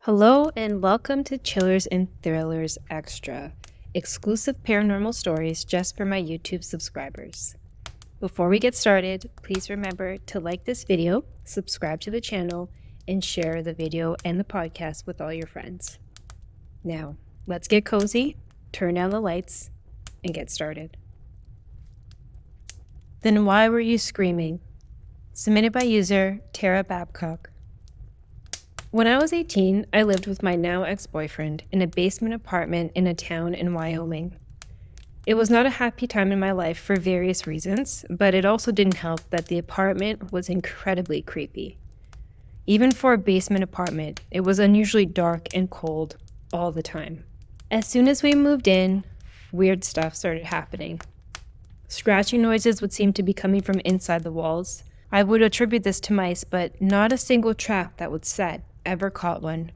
Hello and welcome to Chillers and Thrillers Extra, exclusive paranormal stories just for my YouTube subscribers. Before we get started, please remember to like this video, subscribe to the channel, and share the video and the podcast with all your friends. Now, let's get cozy, turn down the lights, and get started. Then why were you screaming? Submitted by user Tara Babcock. When I was 18, I lived with my now ex-boyfriend in a basement apartment in a town in Wyoming. It was not a happy time in my life for various reasons, but it also didn't help that the apartment was incredibly creepy. Even for a basement apartment, it was unusually dark and cold all the time. As soon as we moved in, weird stuff started happening. Scratching noises would seem to be coming from inside the walls. I would attribute this to mice, but not a single trap that would set ever caught one.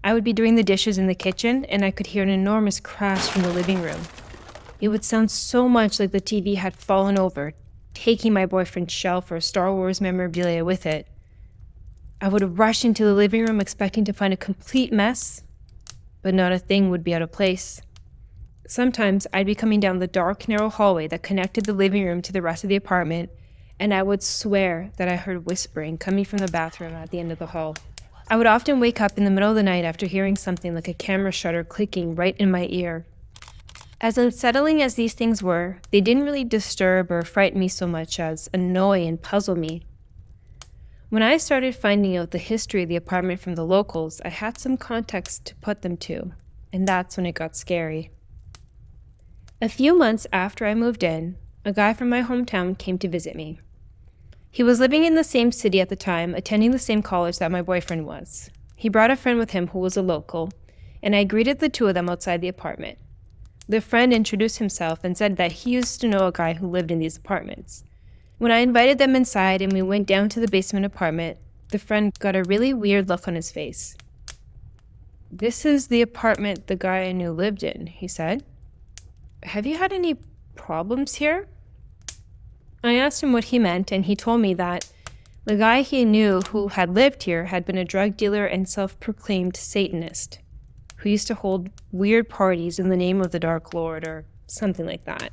I would be doing the dishes in the kitchen and I could hear an enormous crash from the living room. It would sound so much like the TV had fallen over, taking my boyfriend's shelf or Star Wars memorabilia with it. I would rush into the living room expecting to find a complete mess, but not a thing would be out of place. Sometimes I'd be coming down the dark, narrow hallway that connected the living room to the rest of the apartment, and I would swear that I heard whispering coming from the bathroom at the end of the hall. I would often wake up in the middle of the night after hearing something like a camera shutter clicking right in my ear. As unsettling as these things were, they didn't really disturb or frighten me so much as annoy and puzzle me. When I started finding out the history of the apartment from the locals, I had some context to put them to, and that's when it got scary. A few months after I moved in, a guy from my hometown came to visit me. He was living in the same city at the time, attending the same college that my boyfriend was. He brought a friend with him who was a local, and I greeted the two of them outside the apartment. The friend introduced himself and said that he used to know a guy who lived in these apartments. When I invited them inside and we went down to the basement apartment, the friend got a really weird look on his face. "This is the apartment the guy I knew lived in," he said. "Have you had any problems here?" I asked him what he meant, and he told me that the guy he knew who had lived here had been a drug dealer and self-proclaimed Satanist, who used to hold weird parties in the name of the Dark Lord or something like that.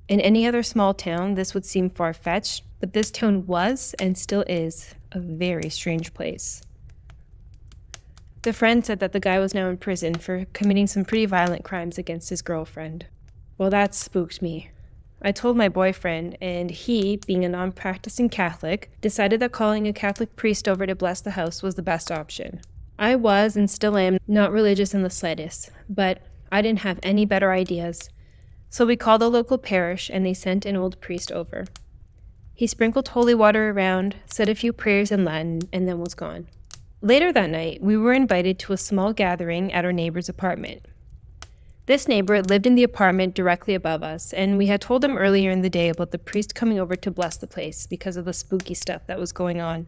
In any other small town, this would seem far-fetched, but this town was, and still is, a very strange place. The friend said that the guy was now in prison for committing some pretty violent crimes against his girlfriend. Well, that spooked me. I told my boyfriend, and he, being a non-practicing Catholic, decided that calling a Catholic priest over to bless the house was the best option. I was, and still am, not religious in the slightest, but I didn't have any better ideas. So we called the local parish, and they sent an old priest over. He sprinkled holy water around, said a few prayers in Latin, and then was gone. Later that night, we were invited to a small gathering at our neighbor's apartment. This neighbor lived in the apartment directly above us, and we had told him earlier in the day about the priest coming over to bless the place because of the spooky stuff that was going on.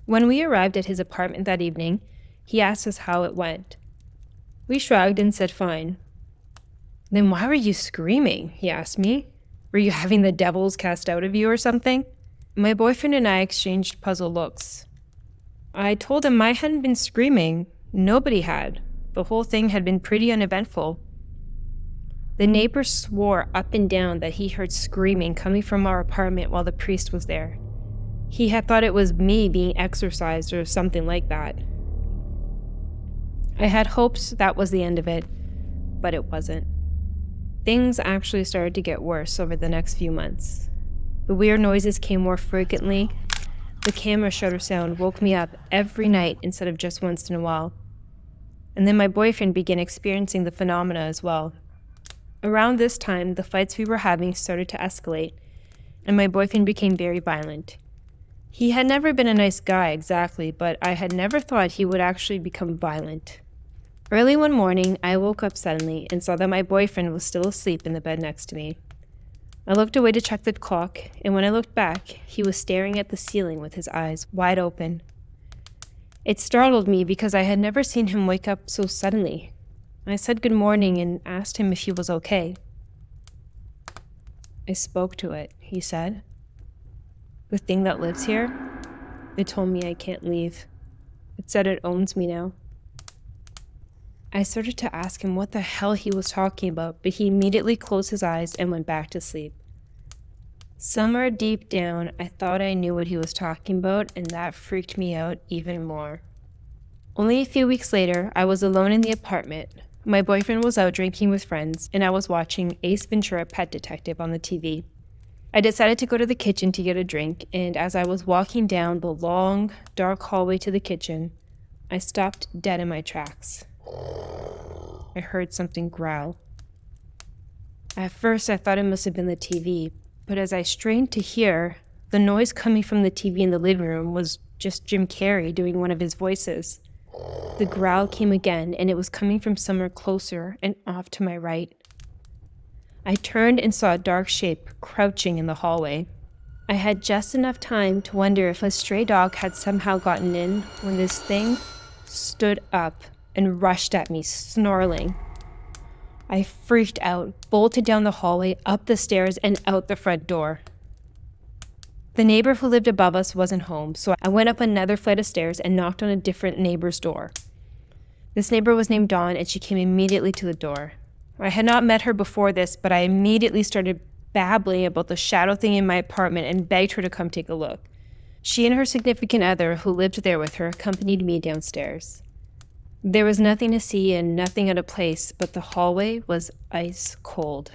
When we arrived at his apartment that evening, he asked us how it went. We shrugged and said fine. "Then why were you screaming?" he asked me. "Were you having the devils cast out of you or something?" My boyfriend and I exchanged puzzled looks. I told him I hadn't been screaming. Nobody had. The whole thing had been pretty uneventful. The neighbor swore up and down that he heard screaming coming from our apartment while the priest was there. He had thought it was me being exorcised or something like that. I had hoped that was the end of it, but it wasn't. Things actually started to get worse over the next few months. The weird noises came more frequently. The camera shutter sound woke me up every night instead of just once in a while. And then my boyfriend began experiencing the phenomena as well. Around this time, the fights we were having started to escalate, and my boyfriend became very violent. He had never been a nice guy exactly, but I had never thought he would actually become violent. Early one morning, I woke up suddenly and saw that my boyfriend was still asleep in the bed next to me. I looked away to check the clock, and when I looked back, he was staring at the ceiling with his eyes wide open. It startled me because I had never seen him wake up so suddenly. I said good morning and asked him if he was okay. "I spoke to it," he said. "The thing that lives here, it told me I can't leave." It said it owns me now. I started to ask him what the hell he was talking about, but he immediately closed his eyes and went back to sleep. Somewhere deep down, I thought I knew what he was talking about, and that freaked me out even more. Only a few weeks later, I was alone in the apartment. My boyfriend was out drinking with friends, and I was watching Ace Ventura: Pet Detective on the TV. I decided to go to the kitchen to get a drink, and as I was walking down the long, dark hallway to the kitchen, I stopped dead in my tracks. I heard something growl. At first, I thought it must have been the TV, but as I strained to hear, the noise coming from the TV in the living room was just Jim Carrey doing one of his voices. The growl came again, and it was coming from somewhere closer and off to my right. I turned and saw a dark shape crouching in the hallway. I had just enough time to wonder if a stray dog had somehow gotten in when this thing stood up and rushed at me, snarling. I freaked out, bolted down the hallway, up the stairs, and out the front door. The neighbor who lived above us wasn't home, so I went up another flight of stairs and knocked on a different neighbor's door. This neighbor was named Dawn, and she came immediately to the door. I had not met her before this, but I immediately started babbling about the shadow thing in my apartment and begged her to come take a look. She and her significant other, who lived there with her, accompanied me downstairs. There was nothing to see and nothing out of place, but the hallway was ice cold.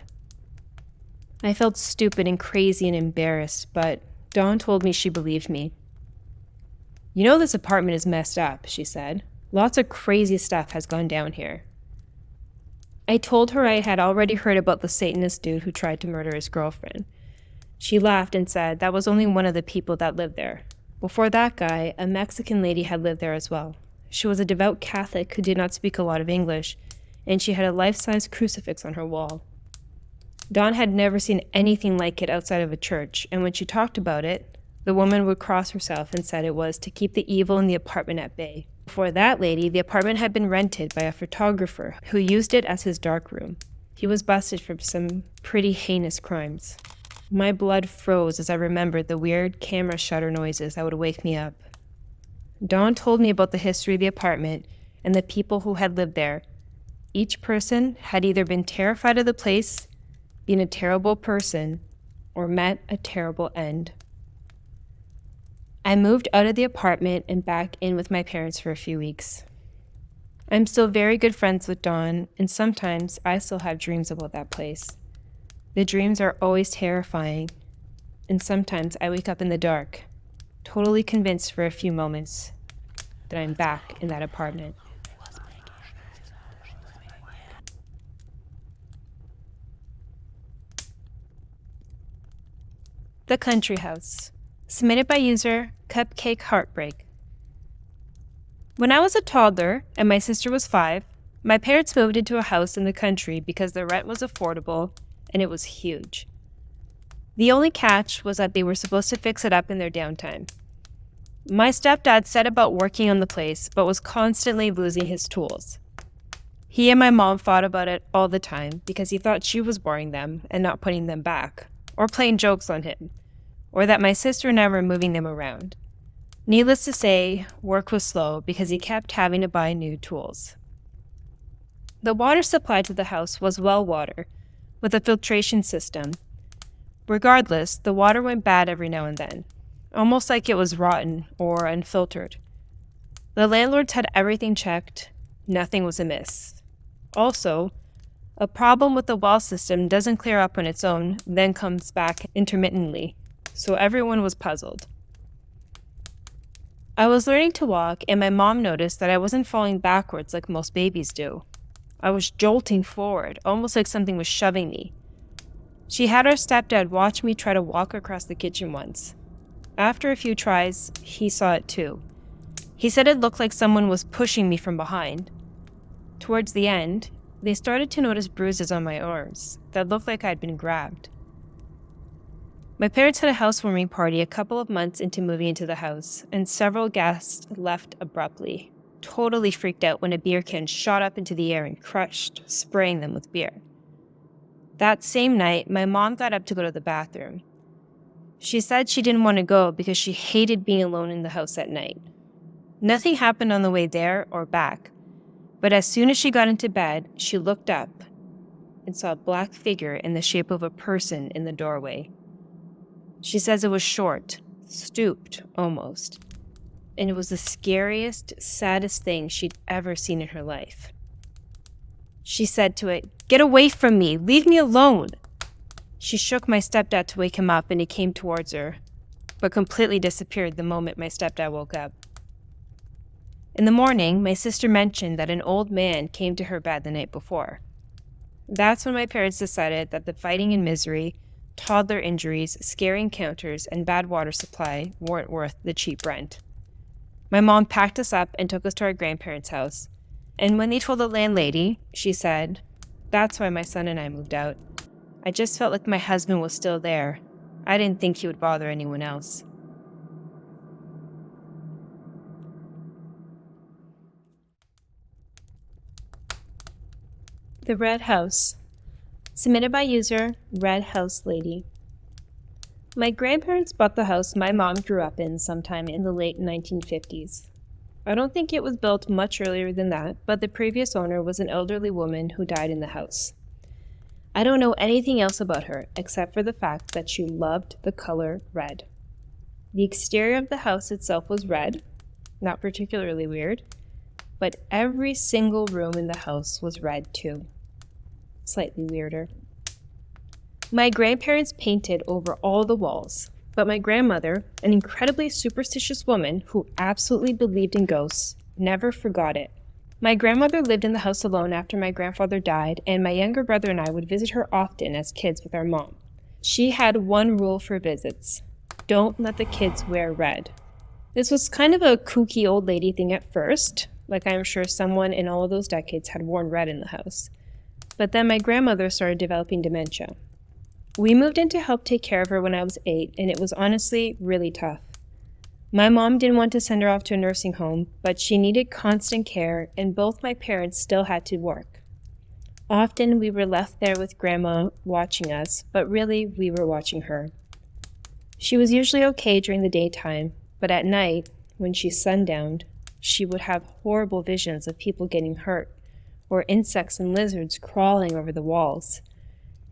I felt stupid and crazy and embarrassed, but Dawn told me she believed me. "You know this apartment is messed up," she said. "Lots of crazy stuff has gone down here." I told her I had already heard about the Satanist dude who tried to murder his girlfriend. She laughed and said that was only one of the people that lived there. Before that guy, a Mexican lady had lived there as well. She was a devout Catholic who did not speak a lot of English, and she had a life-size crucifix on her wall. Dawn had never seen anything like it outside of a church, and when she talked about it, the woman would cross herself and said it was to keep the evil in the apartment at bay. Before that lady, the apartment had been rented by a photographer who used it as his darkroom. He was busted for some pretty heinous crimes. My blood froze as I remembered the weird camera shutter noises that would wake me up. Dawn told me about the history of the apartment and the people who had lived there. Each person had either been terrified of the place, been a terrible person, or met a terrible end. I moved out of the apartment and back in with my parents for a few weeks. I'm still very good friends with Dawn, and sometimes I still have dreams about that place. The dreams are always terrifying, and sometimes I wake up in the dark, totally convinced for a few moments that I'm back in that apartment. The Country House. Submitted by user CupcakeHeartbreak. When I was a toddler and my sister was 5, my parents moved into a house in the country because the rent was affordable and it was huge. The only catch was that they were supposed to fix it up in their downtime. My stepdad set about working on the place, but was constantly losing his tools. He and my mom fought about it all the time because he thought she was borrowing them and not putting them back, or playing jokes on him, or that my sister and I were moving them around. Needless to say, work was slow because he kept having to buy new tools. The water supply to the house was well water, with a filtration system. Regardless, the water went bad every now and then, almost like it was rotten or unfiltered. The landlords had everything checked, nothing was amiss. Also, a problem with the well system doesn't clear up on its own, then comes back intermittently, so everyone was puzzled. I was learning to walk, and my mom noticed that I wasn't falling backwards like most babies do. I was jolting forward, almost like something was shoving me. She had our stepdad watch me try to walk across the kitchen once. After a few tries, he saw it too. He said it looked like someone was pushing me from behind. Towards the end, they started to notice bruises on my arms that looked like I'd been grabbed. My parents had a housewarming party a couple of months into moving into the house, and several guests left abruptly, totally freaked out when a beer can shot up into the air and crushed, spraying them with beer. That same night, my mom got up to go to the bathroom. She said she didn't want to go because she hated being alone in the house at night. Nothing happened on the way there or back, but as soon as she got into bed, she looked up and saw a black figure in the shape of a person in the doorway. She says it was short, stooped almost, and it was the scariest, saddest thing she'd ever seen in her life. She said to it, "Get away from me! Leave me alone!" She shook my stepdad to wake him up, and he came towards her, but completely disappeared the moment my stepdad woke up. In the morning, my sister mentioned that an old man came to her bed the night before. That's when my parents decided that the fighting and misery, toddler injuries, scary encounters, and bad water supply weren't worth the cheap rent. My mom packed us up and took us to our grandparents' house, and when they told the landlady, she said, "That's why my son and I moved out. I just felt like my husband was still there. I didn't think he would bother anyone else." The Red House. Submitted by user Red House Lady. My grandparents bought the house my mom grew up in sometime in the late 1950s. I don't think it was built much earlier than that, but the previous owner was an elderly woman who died in the house. I don't know anything else about her except for the fact that she loved the color red. The exterior of the house itself was red, not particularly weird, but every single room in the house was red too. Slightly weirder. My grandparents painted over all the walls, but my grandmother, an incredibly superstitious woman who absolutely believed in ghosts, never forgot it. My grandmother lived in the house alone after my grandfather died, and my younger brother and I would visit her often as kids with our mom. She had one rule for visits: don't let the kids wear red. This was kind of a kooky old lady thing at first, like I'm sure someone in all of those decades had worn red in the house. But then my grandmother started developing dementia. We moved in to help take care of her when I was 8, and it was honestly really tough. My mom didn't want to send her off to a nursing home, but she needed constant care, and both my parents still had to work. Often we were left there with Grandma watching us, but really we were watching her. She was usually okay during the daytime, but at night, when she sundowned, she would have horrible visions of people getting hurt, or insects and lizards crawling over the walls.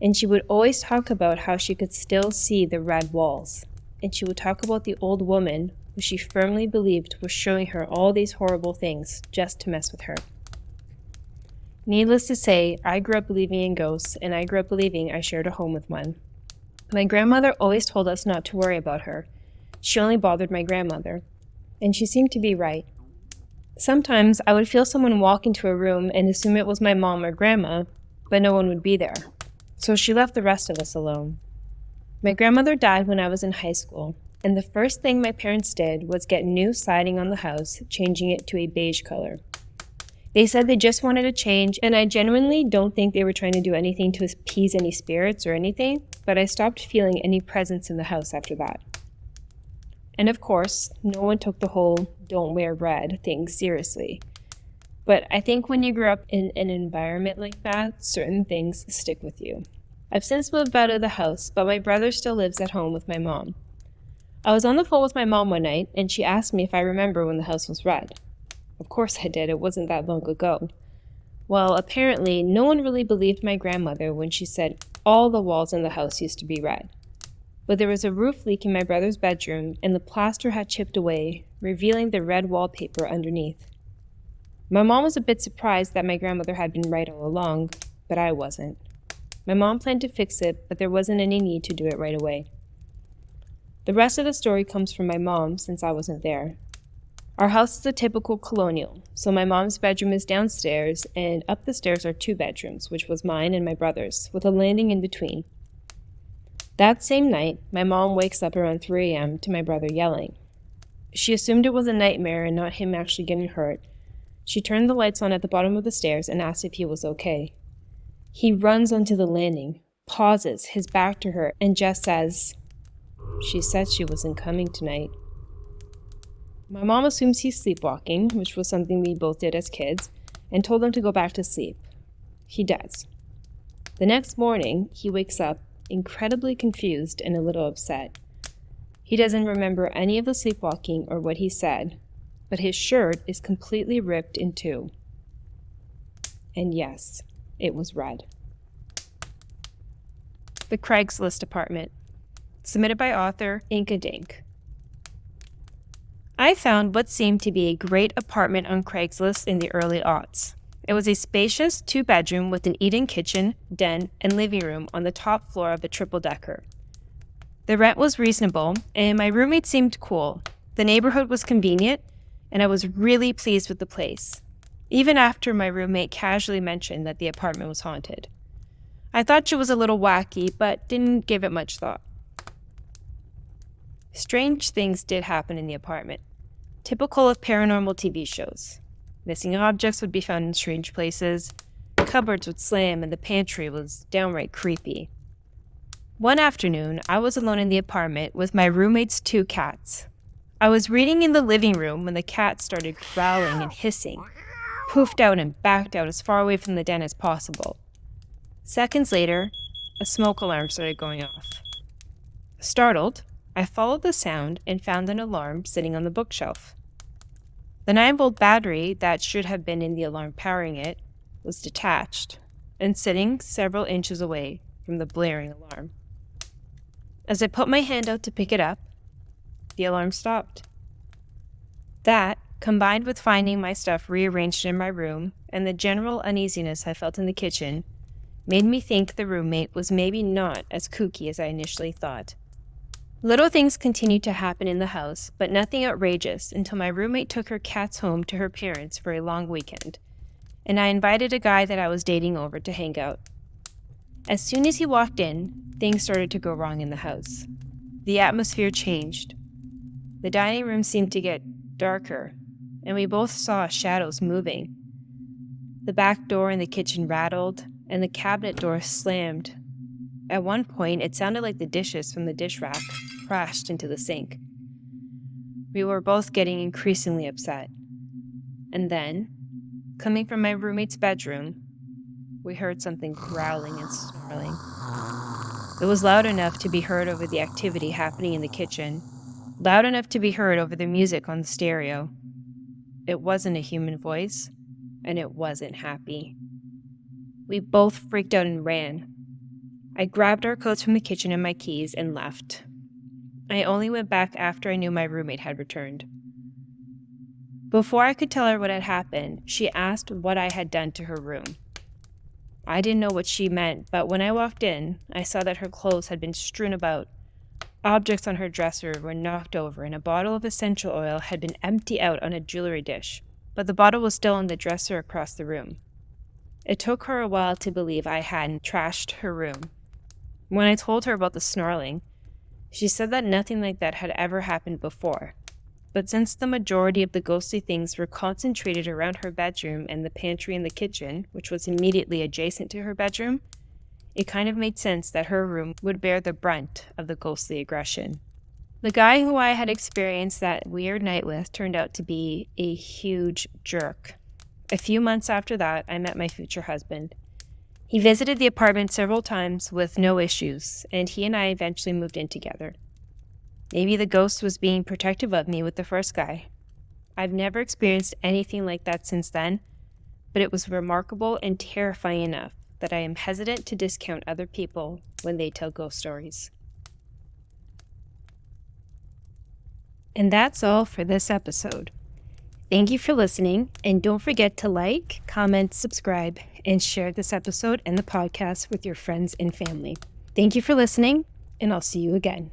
And she would always talk about how she could still see the red walls. And she would talk about the old woman who she firmly believed was showing her all these horrible things just to mess with her. Needless to say, I grew up believing in ghosts, and I grew up believing I shared a home with one. My grandmother always told us not to worry about her. She only bothered my grandmother. And she seemed to be right. Sometimes I would feel someone walk into a room and assume it was my mom or grandma, but no one would be there. So she left the rest of us alone. My grandmother died when I was in high school, and the first thing my parents did was get new siding on the house, changing it to a beige color. They said they just wanted a change, and I genuinely don't think they were trying to do anything to appease any spirits or anything, but I stopped feeling any presence in the house after that. And of course, no one took the whole "don't wear red" thing seriously. But I think when you grow up in an environment like that, certain things stick with you. I've since moved out of the house, but my brother still lives at home with my mom. I was on the phone with my mom one night, and she asked me if I remember when the house was red. Of course I did, it wasn't that long ago. Well, apparently, no one really believed my grandmother when she said all the walls in the house used to be red. But there was a roof leak in my brother's bedroom, and the plaster had chipped away, revealing the red wallpaper underneath. My mom was a bit surprised that my grandmother had been right all along, but I wasn't. My mom planned to fix it, but there wasn't any need to do it right away. The rest of the story comes from my mom, since I wasn't there. Our house is a typical colonial, so my mom's bedroom is downstairs, and up the stairs are 2 bedrooms, which was mine and my brother's, with a landing in between. That same night, my mom wakes up around 3 a.m. to my brother yelling. She assumed it was a nightmare and not him actually getting hurt. She turned the lights on at the bottom of the stairs and asked if he was okay. He runs onto the landing, pauses, his back to her, and just says, "She said she wasn't coming tonight." My mom assumes he's sleepwalking, which was something we both did as kids, and told him to go back to sleep. He does. The next morning, he wakes up incredibly confused and a little upset. He doesn't remember any of the sleepwalking or what he said, but his shirt is completely ripped in two. And yes, it was red. The Craigslist Apartment. Submitted by author Inkadink. I found what seemed to be a great apartment on Craigslist in the early aughts. It was a spacious 2-bedroom with an eat-in kitchen, den, and living room on the top floor of a triple-decker. The rent was reasonable, and my roommate seemed cool. The neighborhood was convenient, and I was really pleased with the place, even after my roommate casually mentioned that the apartment was haunted. I thought she was a little wacky, but didn't give it much thought. Strange things did happen in the apartment, typical of paranormal TV shows. Missing objects would be found in strange places, cupboards would slam, and the pantry was downright creepy. One afternoon, I was alone in the apartment with my roommate's 2 cats. I was reading in the living room when the cat started growling and hissing, poofed out and backed out as far away from the den as possible. Seconds later, a smoke alarm started going off. Startled, I followed the sound and found an alarm sitting on the bookshelf. The 9-volt battery that should have been in the alarm powering it was detached and sitting several inches away from the blaring alarm. As I put my hand out to pick it up, the alarm stopped. That, combined with finding my stuff rearranged in my room and the general uneasiness I felt in the kitchen, made me think the roommate was maybe not as kooky as I initially thought. Little things continued to happen in the house, but nothing outrageous until my roommate took her cats home to her parents for a long weekend, and I invited a guy that I was dating over to hang out. As soon as he walked in, things started to go wrong in the house. The atmosphere changed. The dining room seemed to get darker, and we both saw shadows moving. The back door in the kitchen rattled, and the cabinet door slammed. At one point, it sounded like the dishes from the dish rack crashed into the sink. We were both getting increasingly upset. And then, coming from my roommate's bedroom, we heard something growling and snarling. It was loud enough to be heard over the activity happening in the kitchen, loud enough to be heard over the music on the stereo. It wasn't a human voice, and it wasn't happy. We both freaked out and ran. I grabbed our coats from the kitchen and my keys and left. I only went back after I knew my roommate had returned. Before I could tell her what had happened, she asked what I had done to her room. I didn't know what she meant, but when I walked in, I saw that her clothes had been strewn about. Objects on her dresser were knocked over, and a bottle of essential oil had been emptied out on a jewelry dish, but the bottle was still on the dresser across the room. It took her a while to believe I hadn't trashed her room. When I told her about the snarling, she said that nothing like that had ever happened before. But since the majority of the ghostly things were concentrated around her bedroom and the pantry and the kitchen, which was immediately adjacent to her bedroom, it kind of made sense that her room would bear the brunt of the ghostly aggression. The guy who I had experienced that weird night with turned out to be a huge jerk. A few months after that, I met my future husband. He visited the apartment several times with no issues, and he and I eventually moved in together. Maybe the ghost was being protective of me with the first guy. I've never experienced anything like that since then, but it was remarkable and terrifying enough that I am hesitant to discount other people when they tell ghost stories. And that's all for this episode. Thank you for listening, and don't forget to like, comment, subscribe, and share this episode and the podcast with your friends and family. Thank you for listening, and I'll see you again.